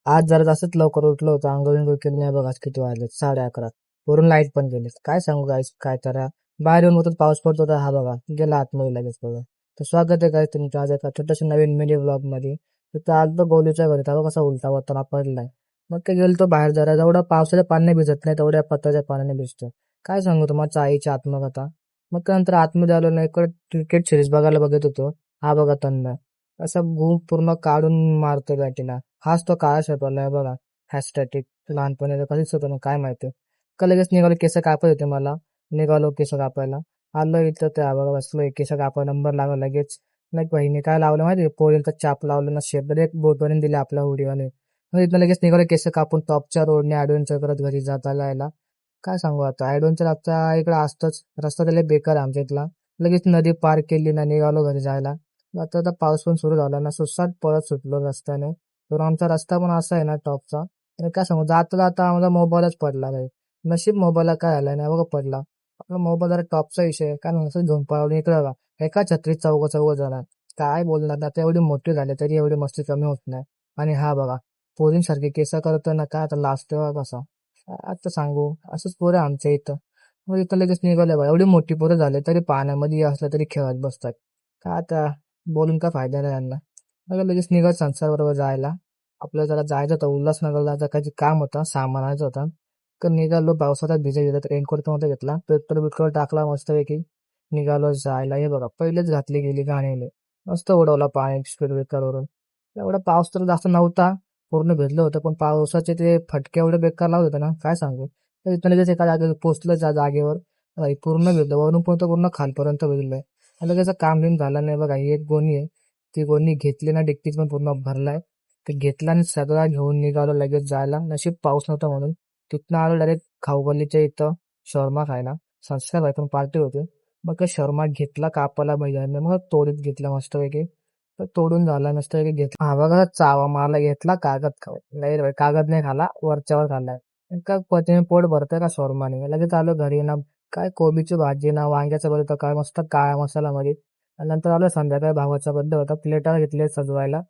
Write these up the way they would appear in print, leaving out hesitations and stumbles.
आज जरा जास्तच लवकर उठलो होतो. अंघोळ बिंघोळ केली नाही बघा. आज किती वाजले? 11:30. वरून लाईट पण गेली. काय सांगू गाईस, काय तर बाहेर येऊन होतं, पाऊस पडत होता. हा बघा गेला आतमध्ये लगेच बघा. तर स्वागत आहे काय तुमचं आज एका छोट्याशा नवीन मिनी ब्लॉग मध्ये. तर आज तर गोलीच्या घरी तेव्हा कसा उलटा वातावरण पडलाय. मग काय गेलतो बाहेर जरा, जेवढं पावसाच्या पाण्याने भिजत नाही तेवढ्या पत्ताच्या पाण्याने भिजतो. काय सांगू तुम्हाला आईची आत्मकथा. मग त्यानंतर आतमध्ये आलो नाही, इकडे क्रिकेट सिरीज बघायला बघत होतो. हा बघा तन्मय असं गूम पूर्ण काढून मारतो बॅटीला. हाच तो काळा शर्टवाला आहे बघा. हॅस्टॅटिक लहानपणी कधीच होतं ना काय माहिती. का लगेच निघालो, केस कापत होते मला. निघालो केस कापायला. आलो इथं त्या बघा बसलो, केस कापायला नंबर लागला लगेच. नाही बहिणी काय लावलं माहिती, पोरींचा चाप लावलं ना शेप, एक बोट बनवून दिले आपल्या उडीवाने. मग इथं लगेच निघालो केस कापून टॉपच्या रोडने ऍडव्हेंचर करत घरी जाताला यायला. काय सांगू आता, ऍडव्हेंचर आमच्या इकडे असतंच, रस्ता त्याला बेकार आहे आमच्या इथला. लगेच नदी पार केली ना निघालो घरी जायला. आता पाऊस पण सुरू झाला ना, सुसाट पळत सुटलो रस्त्याने. तर आमचा रस्ता पण असा आहे ना टॉपचा. आणि काय सांगू, जाता जाता माझा मोबाईलच पडला नाही. नशीब मोबाईलला काय आलं नाही बघा पडला. आपला मोबाईल जरा टॉपचा विषय आहे. काय असं घेऊन पळवलं इकडं का. एका छत्रीत चौघ चौघ जण. काय बोलणार आता, एवढी मोठी झाली तरी एवढी मस्ती कमी होत नाही. आणि हा बघा, पोरींसारखे केस करतो ना, काय आता लास्ट कसा. काय आता सांगू, असंच पोरं आहे आमच्या इथं. मग इथं लगेच निघाले बा, एवढी मोठी पोरं झाले तरी पाण्यामध्ये असलं तरी खेळत बसतात. काय आता बोलून काय फायदा नाही यांना. मग लगेच निघत संसार जायला. आपल्याला जरा जायचं होतं उल्हासनगरला, जायचं काही काम होतं, सामान आणायचं होतं. तर निघालो पावसात भिजत रेनकोट पण होता घेतला, पेट्रोल बिट्रोल टाकला मस्तपैकी. निघालो जायला. हे बघा पहिलेच घातली गेली गाणीले. मस्त उडवला पाणी स्पीड ब्रेकरवरून. एवढा पाऊस तर जास्त नव्हता. पूर्ण भिजलं होतं, पण पावसाचे ते फटके एवढे बेकार लावत होते ना, काय सांगू. तर इथं लगेच एका जागेवर पोहोचलं, त्या जागेवर पूर्ण भिजलं, वरून पूर्ण खालपर्यंत भिजलंय. आणि लगेच काम बिम झालं नाही बघा. ही एक गोणी आहे, ती गोणी घेतली ना, डिक्कीत पण पूर्ण भरलाय. ते घेतला आणि सगळा घेऊन निघालो लगेच जायला. नशीब पाऊस नव्हता म्हणून. तिथनं आलो डायरेक्ट खाऊगल्लीच्या इथं शॉर्मा खायला. संस्कार पण पार्टी होती. मग काय शॉर्मा घेतला कापाला भैयाने, मग तोडीत घेतला मस्तपैकी. तर तोडून झाला मस्तपैकी घेतला. हा बघा चावा मारला, घेतला कागद खाऊ. नाही रे बाई, कागद नाही खाला, वरच्यावर खाल्लाय. का पतीने पोट भरतंय का शॉर्माने. लगेच आलो घरी ना. काय कोबीची भाजी ना, वांग्याचं भरीत, काय मस्त काळ्या मसाल्यामध्ये. आणि नंतर आलो संध्याकाळी, भावाचा बर्थडे होता, प्लेटा घेतले सजवायला.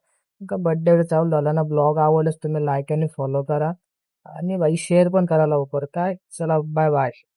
का बर्थडे चालू झाला ना. ब्लॉग आवडल्यास तुम्ही लाईक आणि फॉलो करा. आणि बाई शेअर पण करा लवकर. काय चला, बाय बाय.